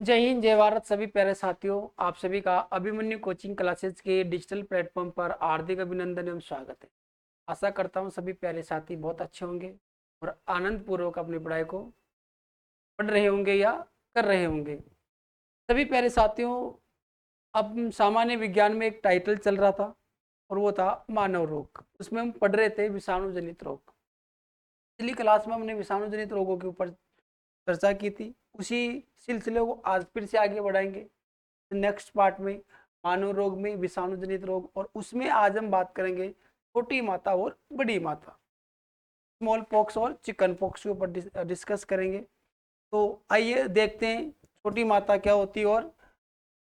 जय हिंद जय भारत सभी प्यारे साथियों, आप सभी का अभिमन्यु कोचिंग क्लासेस के डिजिटल प्लेटफॉर्म पर हार्दिक अभिनंदन एवं स्वागत है। आशा करता हूँ सभी प्यारे साथी बहुत अच्छे होंगे और आनंद पूर्वक अपनी पढ़ाई को पढ़ रहे होंगे या कर रहे होंगे। सभी प्यारे साथियों, अब सामान्य विज्ञान में एक टाइटल चल रहा था और वो था मानव रोग। उसमें हम पढ़ रहे थे विषाणु जनित रोग। पिछली क्लास में हमने विषाणु जनित रोगों के ऊपर चर्चा की थी। उसी सिलसिले को आज फिर से आगे बढ़ाएंगे नेक्स्ट पार्ट में, मानव रोग में विषाणु जनित रोग, और उसमें आज हम बात करेंगे छोटी माता और बड़ी माता, स्मॉल पॉक्स और चिकन पॉक्स के ऊपर डिस्कस करेंगे। तो आइए देखते हैं छोटी माता क्या होती है और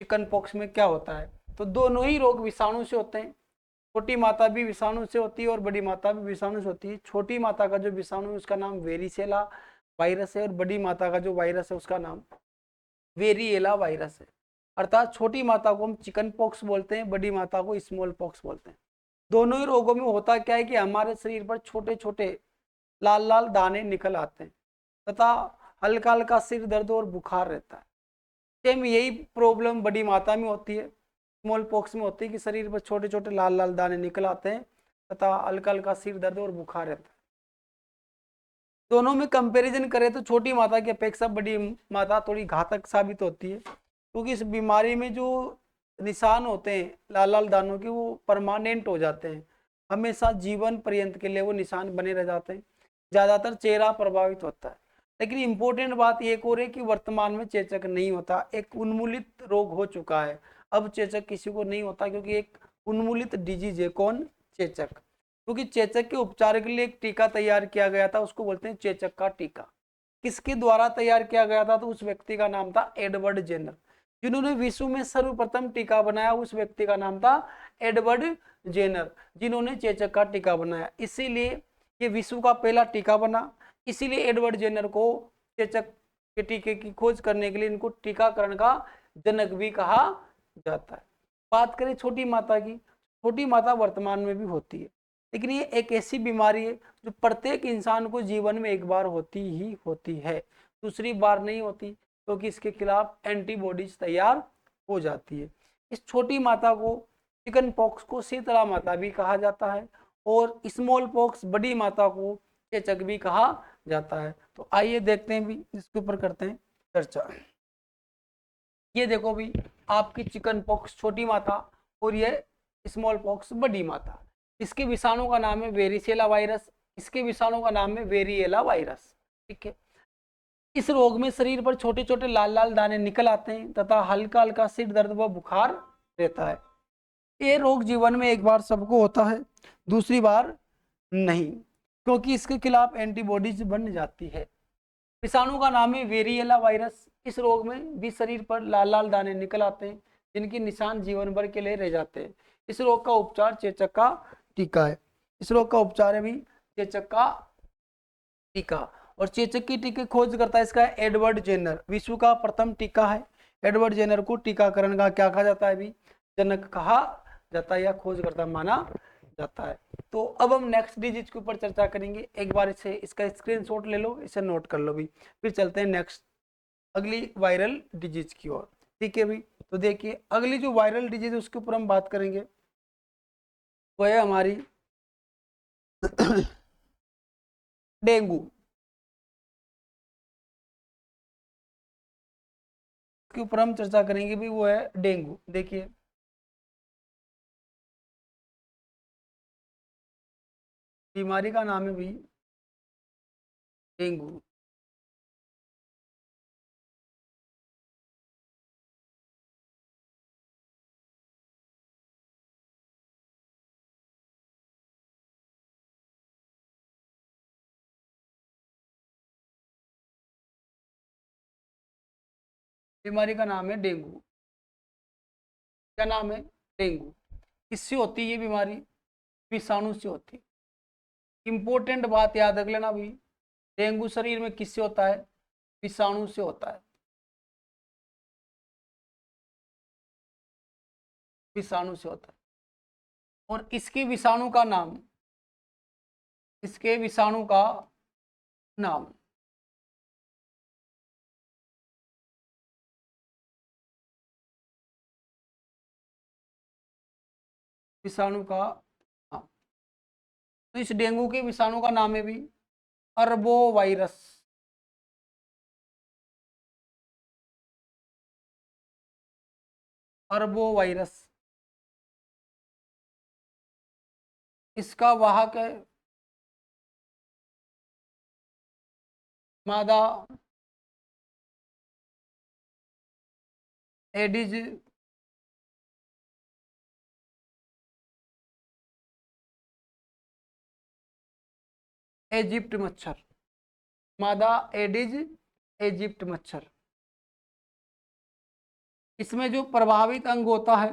चिकन पॉक्स में क्या होता है। तो दोनों ही रोग विषाणु से होते हैं। छोटी माता भी विषाणु से होती है और बड़ी माता भी विषाणु से होती है। छोटी माता का जो विषाणु है उसका नाम वेरिसेला वायरस है और बड़ी माता का जो वायरस है उसका नाम वेरिएला वायरस है। अर्थात छोटी माता को हम चिकन पॉक्स बोलते हैं, बड़ी माता को स्मॉल पॉक्स बोलते हैं। दोनों ही रोगों में होता क्या है कि हमारे शरीर पर छोटे छोटे लाल लाल दाने निकल आते हैं तथा हल्का हल्का सिर दर्द और बुखार रहता है। सेम यही प्रॉब्लम बड़ी माता में होती है, स्मॉल पॉक्स में होती है कि शरीर पर छोटे छोटे लाल लाल दाने निकल आते हैं तथा हल्का हल्का सिर दर्द और बुखार रहता है। दोनों में कंपैरिजन करें तो छोटी माता की अपेक्षा बड़ी माता थोड़ी घातक साबित होती है, क्योंकि इस बीमारी में जो निशान होते हैं लाल लाल दानों के वो परमानेंट हो जाते हैं, हमेशा जीवन पर्यंत के लिए वो निशान बने रह जाते हैं। ज़्यादातर चेहरा प्रभावित होता है। लेकिन इम्पोर्टेंट बात एक और है कि वर्तमान में चेचक नहीं होता, एक उन्मूलित रोग हो चुका है। अब चेचक किसी को नहीं होता क्योंकि एक उन्मूलित डिजीज है। कौन? चेचक। क्योंकि चेचक के उपचार के लिए एक टीका तैयार किया गया था, उसको बोलते हैं चेचक का टीका। किसके द्वारा तैयार किया गया था? तो उस व्यक्ति का नाम था एडवर्ड जेनर। जिन्होंने विश्व में सर्वप्रथम टीका बनाया उस व्यक्ति का नाम था एडवर्ड जेनर, जिन्होंने चेचक का टीका बनाया। इसीलिए ये विश्व का पहला टीका बना। इसीलिए एडवर्ड जेनर को चेचक के टीके की खोज करने के लिए इनको टीकाकरण का जनक भी कहा जाता है। बात करें छोटी माता की, छोटी माता वर्तमान में भी होती है, लेकिन ये एक ऐसी बीमारी है जो प्रत्येक इंसान को जीवन में एक बार होती ही होती है, दूसरी बार नहीं होती, क्योंकि इसके खिलाफ एंटीबॉडीज तैयार हो जाती है। इस छोटी माता को, चिकन पॉक्स को शीतला माता भी कहा जाता है और स्मॉल पॉक्स बड़ी माता को चेचक भी कहा जाता है। तो आइए देखते हैं भी इसके ऊपर करते हैं चर्चा। ये देखो भी, आपकी चिकन पॉक्स छोटी माता और ये स्मॉल पॉक्स बड़ी माता। इसके विषाणु का नाम है वेरिसेला वायरस, इसके विषाणु का नाम है वेरिएला वायरस। ठीक है। इस रोग में शरीर पर छोटे छोटे लाल लाल दाने निकल आते हैं तथा हल्का हल्का सिर दर्द व बुखार रहता है। ये रोग जीवन में एक बार सबको होता है, दूसरी बार नहीं, क्योंकि इसके खिलाफ एंटीबॉडीज बन जाती है। विषाणु का नाम है वेरिएला वायरस। इस रोग में भी शरीर पर लाल लाल दाने निकल आते हैं जिनके निशान जीवन भर के लिए रह जाते हैं। इस रोग का उपचार चेचक का टीका है। इस रोग का उपचार है भी चेचक का टीका। और चेचक की टीके खोज करता है इसका एडवर्ड जेनर, विश्व का प्रथम टीका है। एडवर्ड जेनर को टीकाकरण का क्या कहा जाता है भी? जनक कहा जाता है या खोज करता माना जाता है। तो अब हम नेक्स्ट डिजीज के ऊपर चर्चा करेंगे। एक बार इसे इसका स्क्रीनशॉट ले लो, इसे नोट कर लो भी, फिर चलते हैं नेक्स्ट अगली वायरल डिजीज की ओर। ठीक है भी। तो देखिए अगली जो वायरल डिजीज उसके ऊपर हम बात करेंगे वो है हमारी डेंगू। के ऊपर हम चर्चा करेंगे भी, वो है डेंगू। देखिए बीमारी का नाम है भी डेंगू। बीमारी का नाम है डेंगू। क्या नाम है? डेंगू। किससे होती है ये बीमारी? विषाणु से होती है। इंपॉर्टेंट बात याद रख लेना भाई, डेंगू शरीर में किससे होता है? विषाणु से होता है। विषाणु से होता है। और इसके विषाणु का नाम, इसके विषाणु का नाम विषाणु का, हाँ, तो इस डेंगू के विषाणु का नाम है भी अरबो वायरस। अरबो वायरस इसका वाहक है मादा एडिज इजिप्ट मच्छर। मादा एडिज इजिप्ट मच्छर। इसमें जो प्रभावित अंग होता है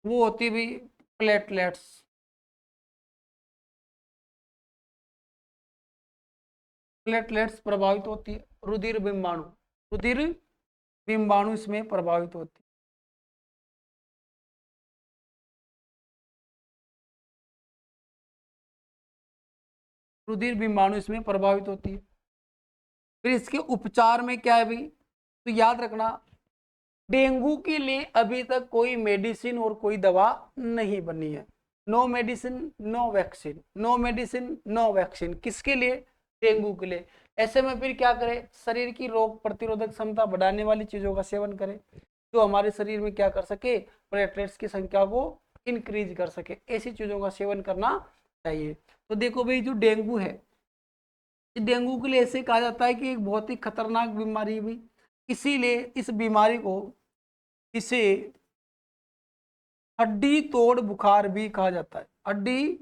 वो होती भी प्लेटलेट्स। प्लेटलेट्स प्रभावित होती है। रुधिर बिंबाणु, रुधिर बिंबाणु इसमें प्रभावित होती है। रुधिर बिंबाणु इसमें प्रभावित होती है। फिर इसके उपचार में क्या है भाई, तो याद रखना डेंगू के लिए अभी तक कोई मेडिसिन और कोई दवा नहीं बनी है। No medicine no vaccine, no medicine no vaccine. किसके लिए? डेंगू के लिए। ऐसे में फिर क्या करें, शरीर की रोग प्रतिरोधक क्षमता बढ़ाने वाली चीजों का सेवन करें जो हमारे शरीर में क्या कर सके, प्लेटलेट्स की संख्या को इंक्रीज कर सके। ऐसी चीजों का सेवन करना चाहिए। तो देखो भाई जो डेंगू है, डेंगू के लिए ऐसे कहा जाता है कि एक बहुत ही खतरनाक बीमारी भी, इसीलिए इस बीमारी को इसे हड्डी तोड़ बुखार भी कहा जाता है। हड्डी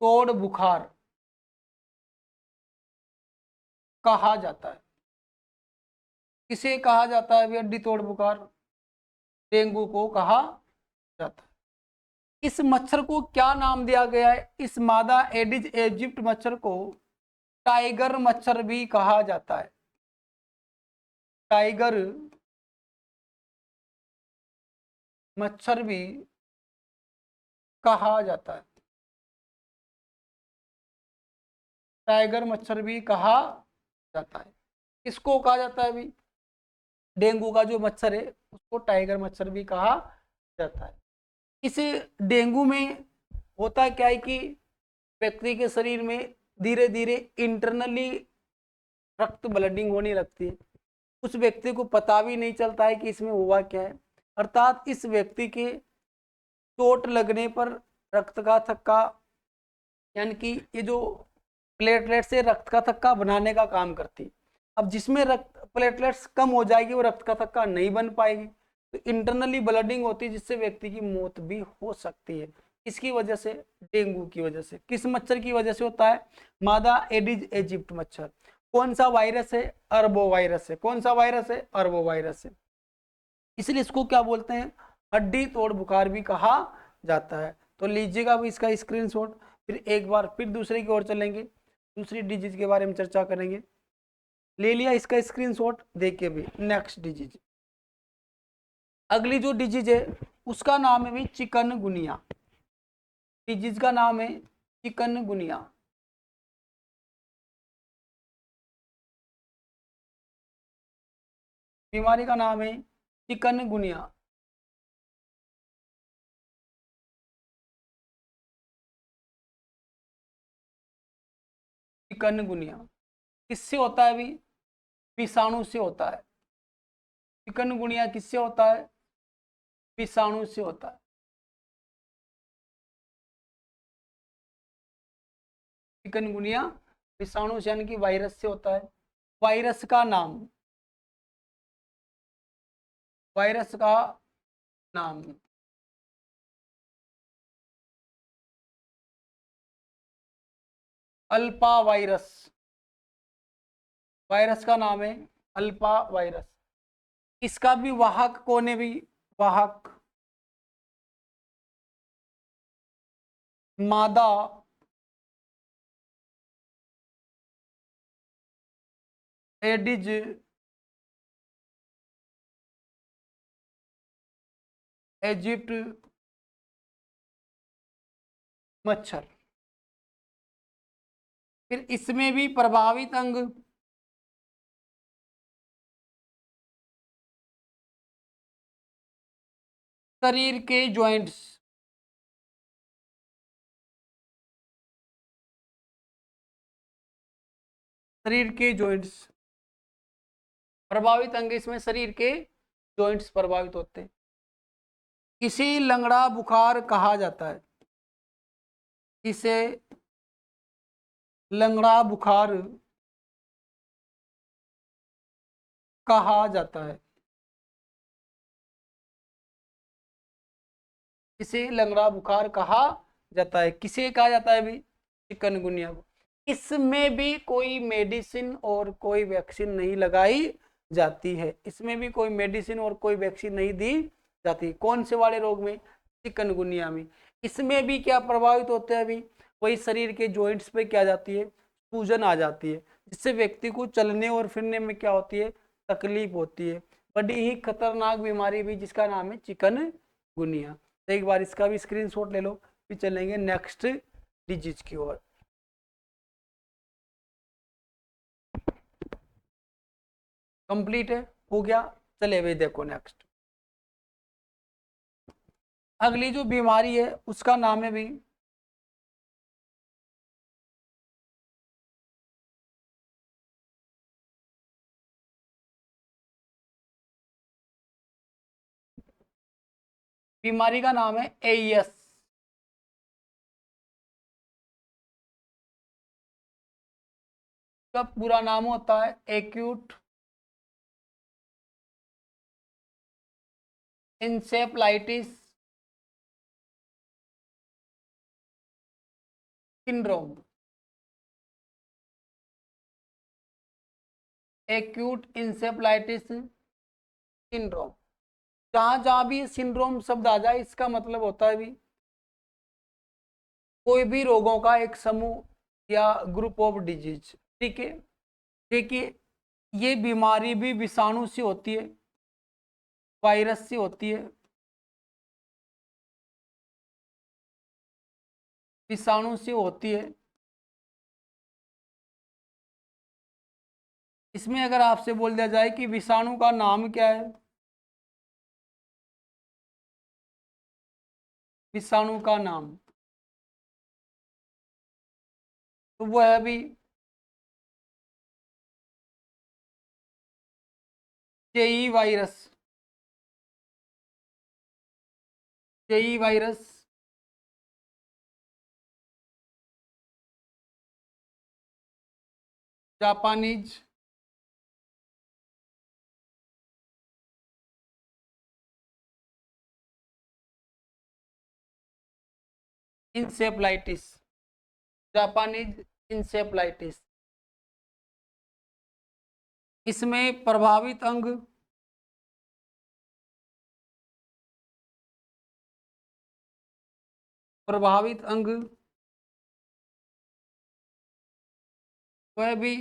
तोड़ बुखार कहा जाता है। किसे कहा जाता है? हड्डी तोड़ बुखार डेंगू को कहा जाता है। इस मच्छर को क्या नाम दिया गया है? इस मादा एडिज इजिप्ट मच्छर को टाइगर मच्छर भी कहा जाता है। टाइगर मच्छर भी कहा जाता है। टाइगर मच्छर भी कहा जाता है। किसको कहा जाता है भी? डेंगू का जो मच्छर है उसको टाइगर मच्छर भी कहा जाता है। इस डेंगू में होता क्या है कि व्यक्ति के शरीर में धीरे धीरे इंटरनली रक्त ब्लडिंग होने लगती है। उस व्यक्ति को पता भी नहीं चलता है कि इसमें हुआ क्या है। अर्थात इस व्यक्ति के चोट लगने पर रक्त का थक्का, यानी कि ये जो प्लेटलेट से रक्त का थक्का बनाने का काम करती है। अब जिसमें रक्त प्लेटलेट्स कम हो जाएगी वो रक्त का थक्का नहीं बन पाएगी, तो इंटरनली ब्लडिंग होती है जिससे व्यक्ति की मौत भी हो सकती है। इसकी वजह से, डेंगू की वजह से। किस मच्छर की वजह से होता है? मादा एडिज इजिप्ट मच्छर। कौन सा वायरस है? अरबो वायरस है। कौन सा वायरस है? अरबो वायरस है। इसलिए इसको क्या बोलते हैं? हड्डी तोड़ बुखार भी कहा जाता है। तो लीजिएगा भी इसका स्क्रीनशॉट। फिर एक बार फिर दूसरे की ओर चलेंगे, दूसरी डिजीज के बारे में चर्चा करेंगे। ले लिया इसका स्क्रीनशॉट, देखिए भी नेक्स्ट डिजीज। अगली जो डिजीज है उसका नाम है भी चिकनगुनिया। डिजीज का नाम है चिकनगुनिया। बीमारी का नाम है चिकनगुनिया। चिकनगुनिया किससे होता है भी? विषाणु से होता है। चिकनगुनिया किससे होता है? विषाणु से होता है। चिकनगुनिया विषाणु से यानी कि वायरस से होता है। वायरस का नाम, वायरस का नाम अल्पा वायरस। वायरस का नाम है अल्पा वायरस। इसका भी वाहक कौन है भी? वाहक मादा एडिज इजिप्ट मच्छर। फिर इसमें भी प्रभावित अंग शरीर के जॉइंट्स, शरीर के जॉइंट्स प्रभावित अंग, इसमें शरीर के जॉइंट्स प्रभावित होते हैं। इसे लंगड़ा बुखार कहा जाता है, इसे लंगड़ा बुखार कहा जाता है, इसे लंगड़ा बुखार कहा जाता है। किसे कहा जाता है अभी? चिकनगुनिया को। इसमें भी कोई मेडिसिन और कोई वैक्सीन नहीं लगाई जाती है, इसमें भी कोई मेडिसिन और कोई वैक्सीन नहीं दी जाती। कौन से वाले रोग में? चिकनगुनिया में। इसमें भी क्या प्रभावित होते हैं अभी? वही शरीर के जॉइंट्स पे क्या जाती है? सूजन आ जाती है, जिससे व्यक्ति को चलने और फिरने में क्या होती है? तकलीफ होती है। बड़ी ही खतरनाक बीमारी भी, जिसका नाम है चिकनगुनिया। तो एक बार इसका भी स्क्रीनशॉट ले लो, फिर चलेंगे नेक्स्ट डिजीज की ओर। कंप्लीट है, हो गया। चले भाई देखो नेक्स्ट, अगली जो बीमारी है उसका नाम है भी बीमारी का नाम है एईएस। का पूरा नाम होता है acute encephalitis syndrome. Acute encephalitis syndrome. जहां जहां भी सिंड्रोम शब्द आ जाए, इसका मतलब होता है भी कोई भी रोगों का एक समूह या ग्रुप ऑफ डिजीज। ठीक है, देखिए ये बीमारी भी विषाणु से होती है, वायरस से होती है, विषाणु से होती है। इसमें अगर आपसे बोल दिया जाए कि विषाणु का नाम क्या है, विषाणु का नाम, तो वो है अभी JE virus. JE virus, Japanese encephalitis, Japanese encephalitis. इसमें प्रभावित अंग प्रभावित अंग वह भी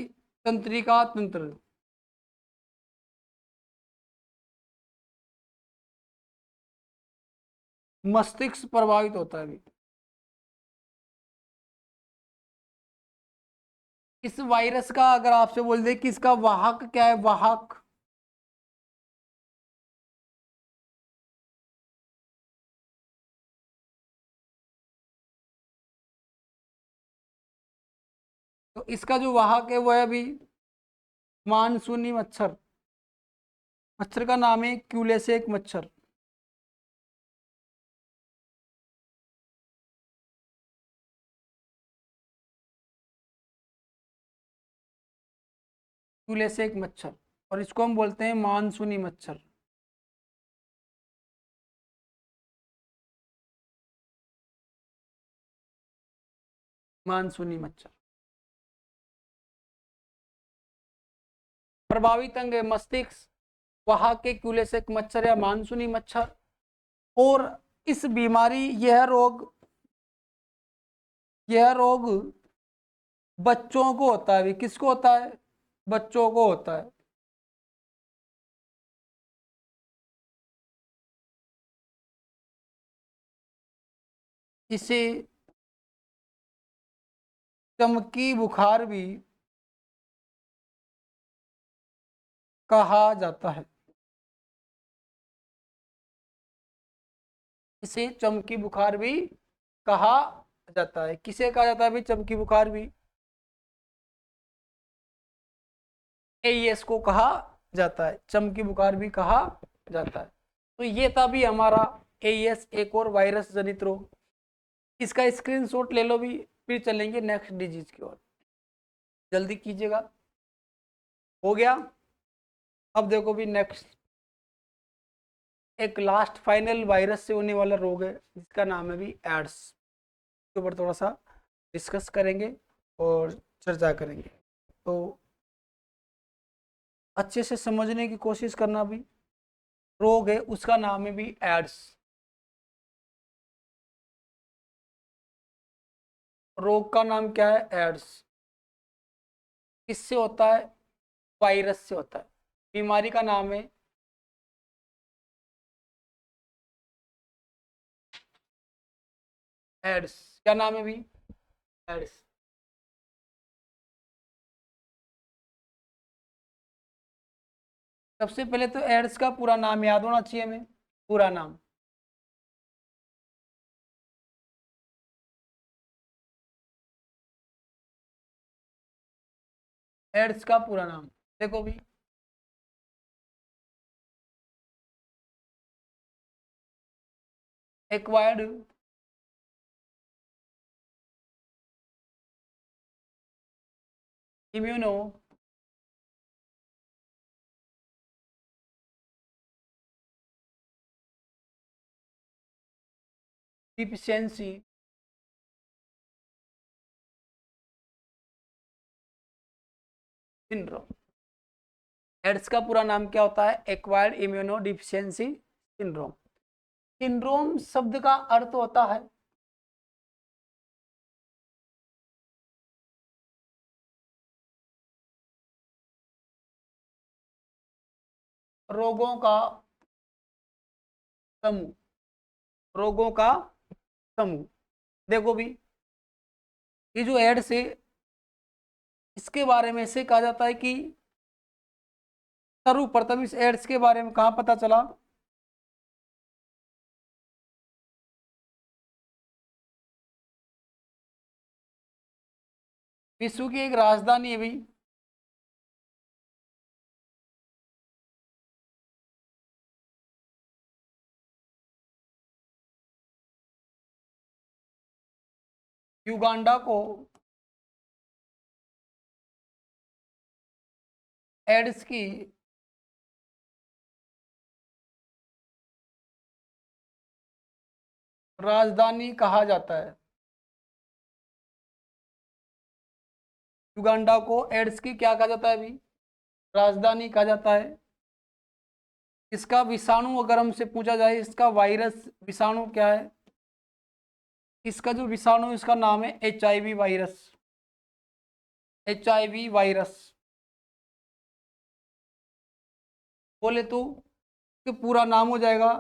तंत्रिका तंत्र, मस्तिष्क प्रभावित होता है अभी। इस वायरस का अगर आपसे बोल दे कि इसका वाहक क्या है, वाहक, तो इसका जो वाहक है वह है अभी मानसूनी मच्छर। मच्छर का नाम है क्यूलेसेक मच्छर। क्यूलेसेक मच्छर, और इसको हम बोलते हैं मानसूनी मच्छर। मानसूनी मच्छर प्रभावित अंग है मस्तिष्क, वहां के क्यूलेसेक मच्छर या मानसूनी मच्छर। और इस बीमारी, यह रोग बच्चों को होता है। किसको होता है? बच्चों को होता है। इसे चमकी बुखार भी कहा जाता है। इसे चमकी बुखार भी कहा जाता है। किसे कहा जाता है भाई चमकी बुखार भी? एईएस को कहा जाता है, चमकी बुखार भी कहा जाता है। तो ये था भी हमारा एईएस, एक और वायरस जनित रोग। इसका स्क्रीनशॉट ले लो भी, फिर चलेंगे नेक्स्ट डिजीज की ओर। जल्दी कीजिएगा। हो गया। अब देखो भी नेक्स्ट, एक लास्ट फाइनल वायरस से होने वाला रोग है जिसका नाम है भी एड्स। इसके ऊपर थोड़ा सा डिस्कस करेंगे और चर्चा करेंगे। तो अच्छे से समझने की कोशिश करना भी। रोग है उसका नाम है भी एड्स। रोग का नाम क्या है? एड्स। किससे होता है? वायरस से होता है। बीमारी का नाम है एड्स। क्या नाम है भी? एड्स। सबसे पहले तो एड्स का पूरा नाम याद होना चाहिए हमें। पूरा नाम, एड्स का पूरा नाम देखो भी। Acquired immunodeficiency syndrome. AIDS का पूरा नाम क्या होता है? Acquired immunodeficiency syndrome. Syndrome शब्द का अर्थ होता है रोगों का समूह। रोगों का समूह। देखो भी, ये जो एड्स है इसके बारे में से कहा जाता है कि सर्वप्रथम इस एड्स के बारे में कहाँ पता चला? विश्व की एक राजधानी है भी, युगांडा को एड्स की राजधानी कहा जाता है। युगांडा को एड्स की क्या कहा जाता है अभी? राजधानी कहा जाता है। इसका विषाणु अगर हमसे पूछा जाए, इसका वायरस विषाणु क्या है? इसका जो विषाणु इसका नाम है HIV वायरस। HIV वायरस बोले तो कि पूरा नाम हो जाएगा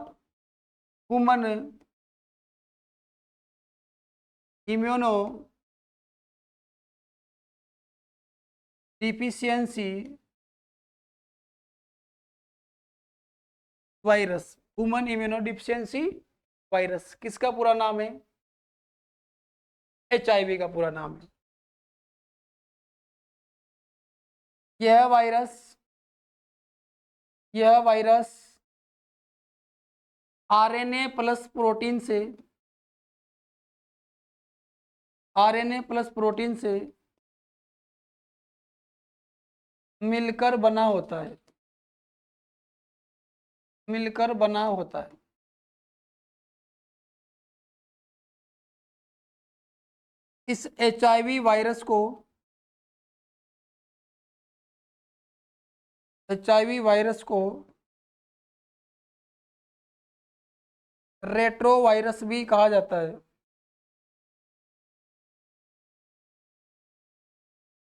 human immuno deficiency virus. Human immuno deficiency virus किसका पूरा नाम है? HIV का पूरा नाम है। यह वायरस यह वायरस RNA प्लस प्रोटीन से मिलकर बना होता है। मिलकर बना होता है। इस HIV वायरस को रेट्रो वायरस भी कहा जाता है।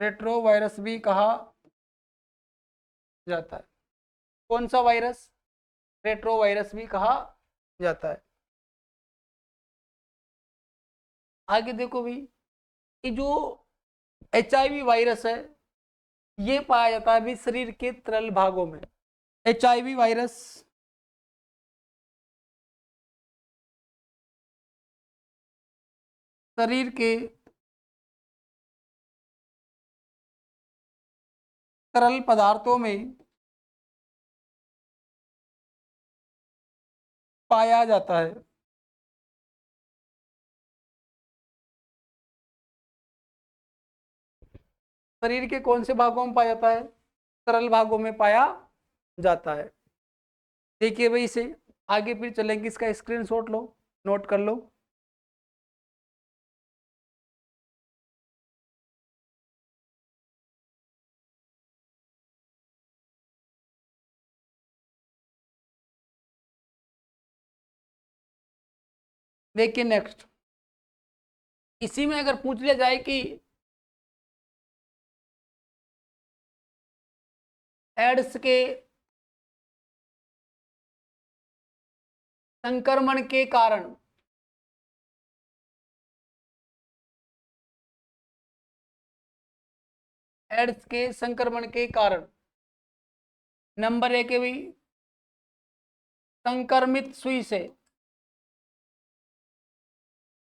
रेट्रो वायरस भी कहा जाता है। कौन सा वायरस? रेट्रो वायरस भी कहा जाता है। आगे देखो भी, ये जो HIV वायरस है ये पाया जाता है भी शरीर के तरल भागों में। HIV वायरस शरीर के तरल पदार्थों में पाया जाता है। शरीर के कौन से भागों में पाया जाता है? तरल भागों में पाया जाता है। देखिए भाई, इसे आगे फिर चलेंगे, इसका स्क्रीनशॉट लो, नोट कर लो। देखिए नेक्स्ट, इसी में अगर पूछ लिया जाए कि एड्स के संक्रमण के कारण एड्स के संक्रमण के कारण नंबर एक है भाई, संक्रमित सुई से,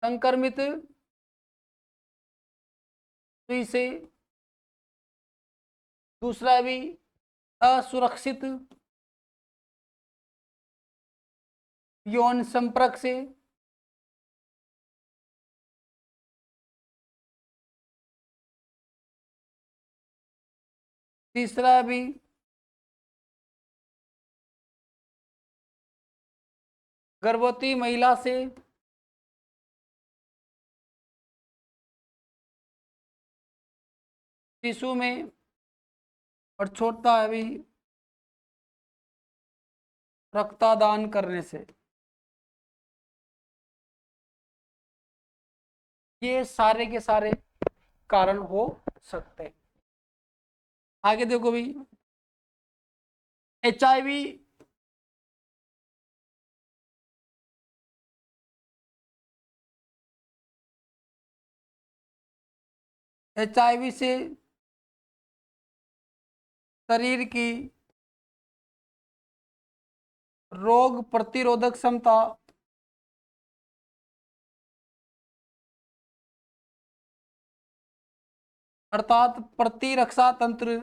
संक्रमित सुई से। दूसरा है भाई, असुरक्षित यौन संपर्क से। तीसरा है भाई, गर्भवती महिला से शिशु में। और चौथा है भाई, रक्तदान करने से। ये सारे के सारे कारण हो सकते हैं। आगे देखो भाई, HIV, HIV से शरीर की रोग प्रतिरोधक क्षमता अर्थात प्रतिरक्षा तंत्र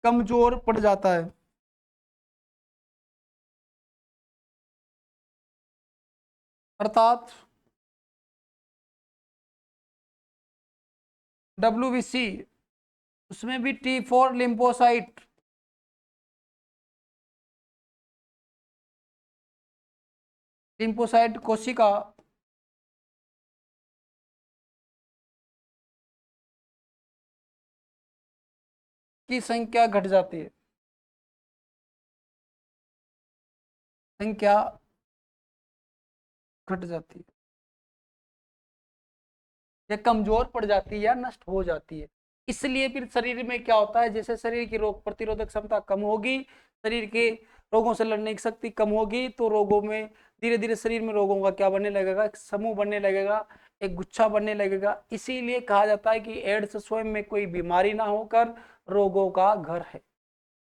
कमजोर पड़ जाता है। अर्थात WBC, उसमें भी T4 लिम्फोसाइट लिम्फोसाइट कोशिका की संख्या घट जाती है। संख्या घट जाती है या कमजोर पड़ जाती है या नष्ट हो जाती है। इसलिए फिर शरीर में क्या होता है, जैसे शरीर की रोग प्रतिरोधक क्षमता कम होगी, शरीर के रोगों से लड़ने की शक्ति कम होगी, तो रोगों में धीरे धीरे शरीर में रोगों का क्या बनने लगेगा, एक समूह बनने लगेगा, एक गुच्छा बनने लगेगा। इसीलिए कहा जाता है कि एड्स स्वयं में कोई बीमारी ना होकर रोगों का घर है।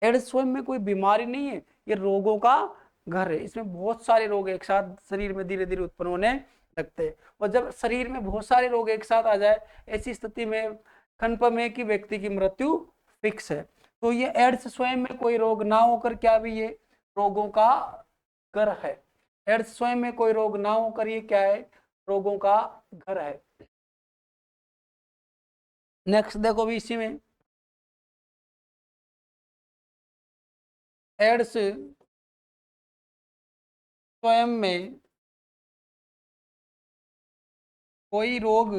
एड्स स्वयं में कोई बीमारी नहीं है, ये रोगों का घर है। इसमें बहुत सारे रोग एक साथ शरीर में धीरे धीरे उत्पन्न होने लगते हैं। और जब शरीर में बहुत सारे रोग एक साथ आ जाए, ऐसी स्थिति में कन्फर्म है कि व्यक्ति की मृत्यु फिक्स है। तो ये एड्स स्वयं में कोई रोग ना होकर क्या भी ये रोगों का घर है। एड्स स्वयं में कोई रोग ना होकर ये क्या है, रोगों का घर है। नेक्स्ट देखो भी, इसी में एड्स स्वयं में कोई रोग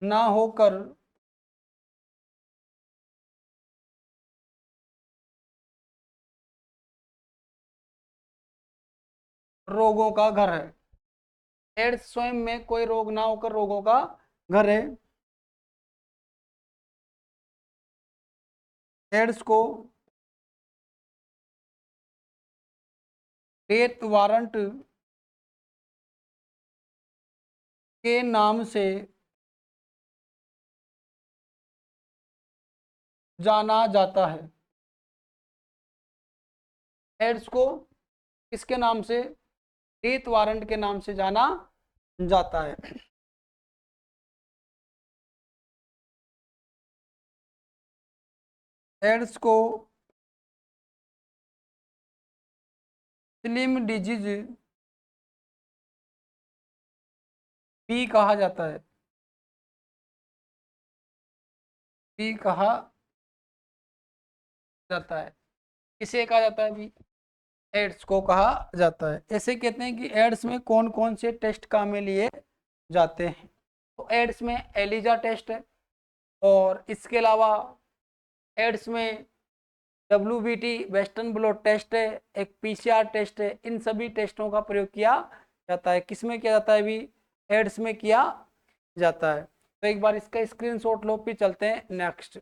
ना होकर रोगों का घर है। एड्स स्वयं में कोई रोग ना होकर रोगों का घर है। एड्स को डेथ वारंट के नाम से जाना जाता है। एड्स को किसके नाम से? डेथ वारंट के नाम से जाना जाता है। एड्स को स्लिम डिजीज भी कहा जाता है। भी कहा जाता है। इसे कहा जाता है भी, एड्स को कहा जाता है। ऐसे कहते हैं कि एड्स में कौन कौन से टेस्ट काम में लिए जाते हैं। तो एड्स में एलिजा टेस्ट है, और इसके अलावा एड्स में WBT वेस्टर्न ब्लॉट टेस्ट है, एक PCR टेस्ट है। इन सभी टेस्टों का प्रयोग किया जाता है। किस में किया जाता है भी? एड्स में किया जाता है। तो एक बार इसका स्क्रीनशॉट लो, फिर चलते हैं नेक्स्ट।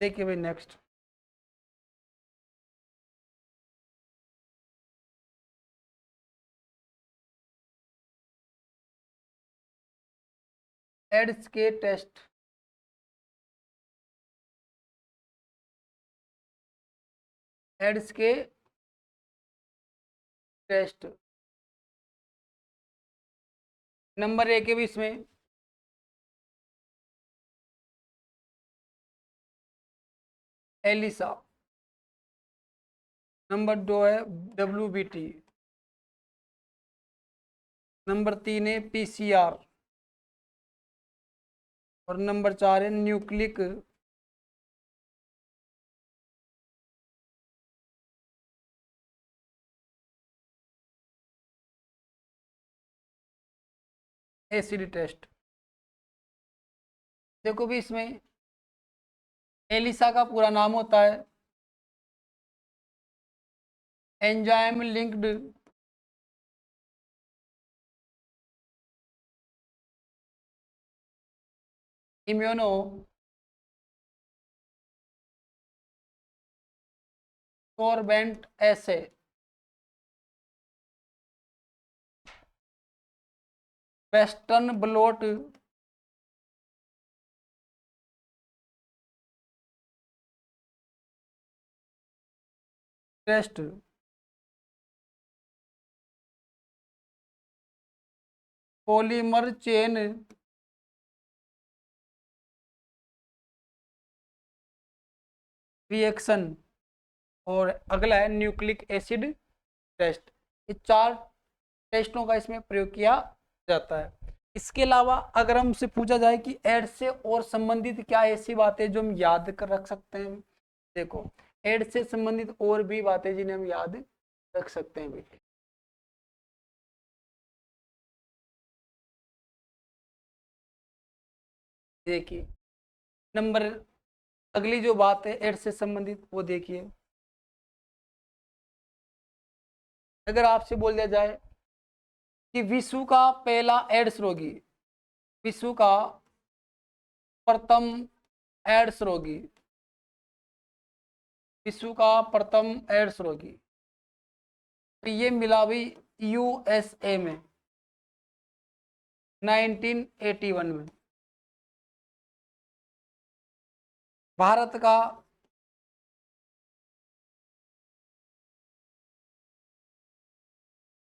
देखिए भाई नेक्स्ट। एड्स के टेस्ट। एड्स के टेस्ट नंबर 1 है भी इसमें एलिसा। नंबर 2 है WBT। नंबर 3 है PCR। और नंबर 4 है न्यूक्लिक एसिड टेस्ट। देखो भी इसमें एलिसा का पूरा नाम होता है एंजाइम लिंक्ड इम्यूनो सोरबेंट ऐसे। Western blot test. Polymer chain reaction. और अगला है न्यूक्लिक एसिड टेस्ट। ये 4 टेस्टों का इसमें प्रयोग किया जाता है। इसके अलावा अगर हमसे पूछा जाए कि एड्स से और संबंधित क्या ऐसी बातें जो हम याद कर रख सकते हैं, देखो एड्स से संबंधित और भी बातें जिन्हें हम याद रख सकते हैं बेटे। देखिए नंबर, अगली जो बात है एड्स से संबंधित वो देखिए। अगर आपसे बोल दिया जाए कि विश्व का पहला एड्स रोगी, विश्व का प्रथम एड्स रोगी, विश्व का प्रथम एड्स रोगी, तो ये मिला भी USA में 1981 में। भारत का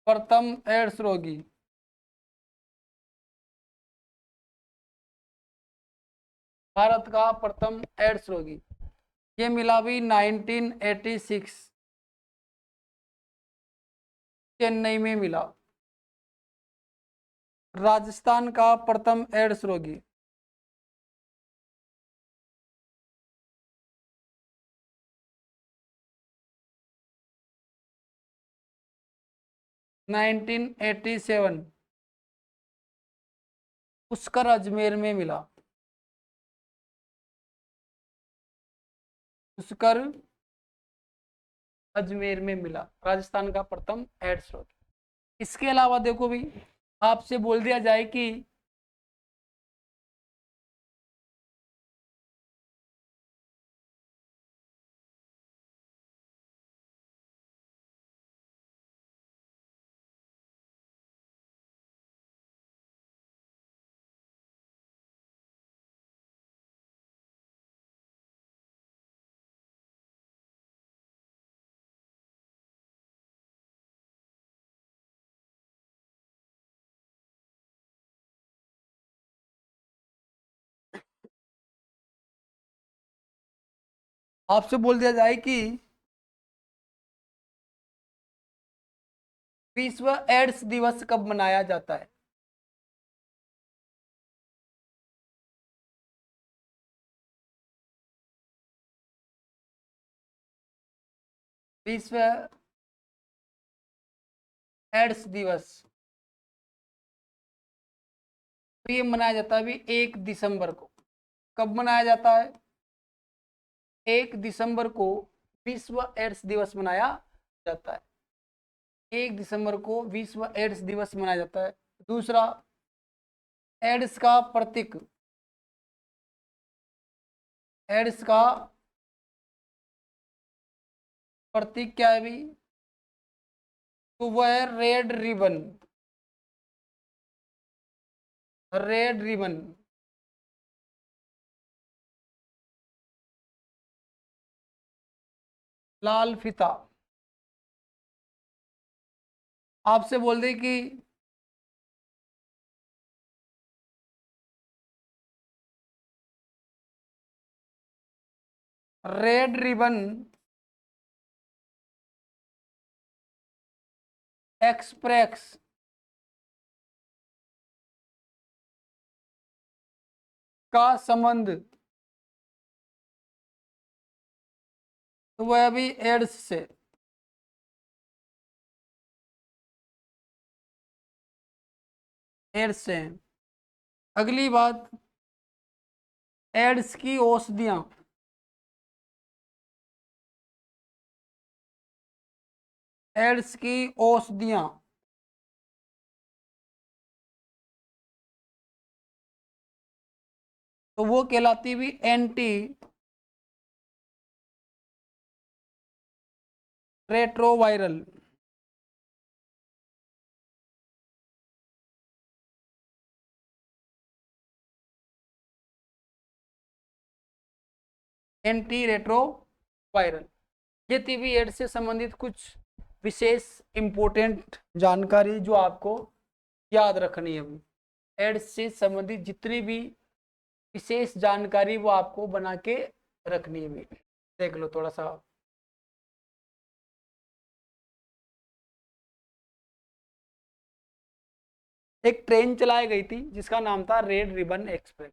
प्रथम एड्स रोगी, भारत का प्रथम एड्स रोगी, ये मिला भी 1986 चेन्नई में मिला। राजस्थान का प्रथम एड्स रोगी, नाइनटीन 87 पुष्कर अजमेर में मिला। पुष्कर अजमेर में मिला, राजस्थान का प्रथम एड्स रोग। इसके अलावा देखो भी आपसे बोल दिया जाए कि आपसे बोल दिया जाए कि विश्व एड्स दिवस कब मनाया जाता है। विश्व एड्स दिवस तो ये मनाया जाता है भी 1 दिसंबर को। कब मनाया जाता है? 1 दिसंबर को विश्व एड्स दिवस मनाया जाता है। 1 दिसंबर को विश्व एड्स दिवस मनाया जाता है। दूसरा, एड्स का प्रतीक, एड्स का प्रतीक क्या है भी? तो वह है रेड रिबन, रेड रिबन। लाल फीता। आपसे बोल दे कि रेड रिबन एक्सप्रेस का संबंध, तो वह अभी एड्स से, एड्स से है। अगली बात, एड्स की औषधियां, एड्स की औषधियां तो वो कहलाती भी एंटी रेट्रोवायरल। एंटी रेट्रोवायरल, ये थी भी एड्स से संबंधित कुछ विशेष इंपोर्टेंट जानकारी जो आपको याद रखनी है। एड्स से संबंधित जितनी भी विशेष जानकारी वो आपको बना के रखनी है। देख लो थोड़ा सा। एक ट्रेन चलाई गई थी जिसका नाम था रेड रिबन एक्सप्रेस,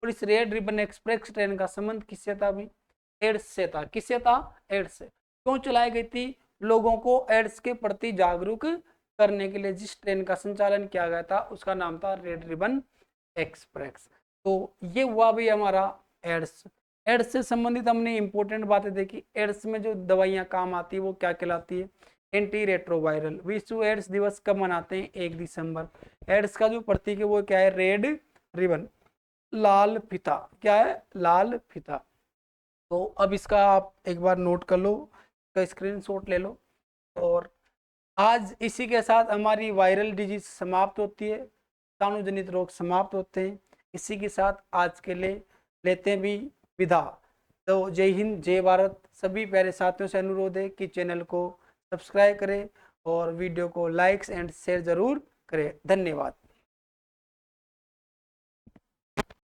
और इस रेड रिबन एक्सप्रेस ट्रेन का संबंध किससे था भी? एड्स से था। किससे था? एड्स से। क्यों चलाई गई थी? लोगों को एड्स के प्रति जागरूक करने के लिए जिस ट्रेन का संचालन किया गया था उसका नाम था रेड रिबन एक्सप्रेस। तो ये हुआ भी हमारा एड्स। एड्स से संबंधित हमने इंपॉर्टेंट बातें देखी। एड्स में जो दवाइयाँ काम आती है वो क्या कहलाती है? Anti retroviral. विश्व एड्स दिवस कब मनाते हैं? 1 दिसंबर। एड्स का जो प्रतीक है वो क्या है? रेड रिबन, लाल फीता। क्या है? लाल फीता। तो अब इसका आप एक बार नोट कर लो, इसका स्क्रीनशॉट ले लो। और आज इसी के साथ हमारी वायरल डिजीज समाप्त होती है, कीटाणु रोग समाप्त होते हैं। इसी के साथ आज के लिए लेते हैं भी विदा। तो जय हिंद, जय भारत। सभी प्यारे साथियों से अनुरोध है कि चैनल को सब्सक्राइब करें और वीडियो को लाइक्स एंड शेयर जरूर करें। धन्यवाद।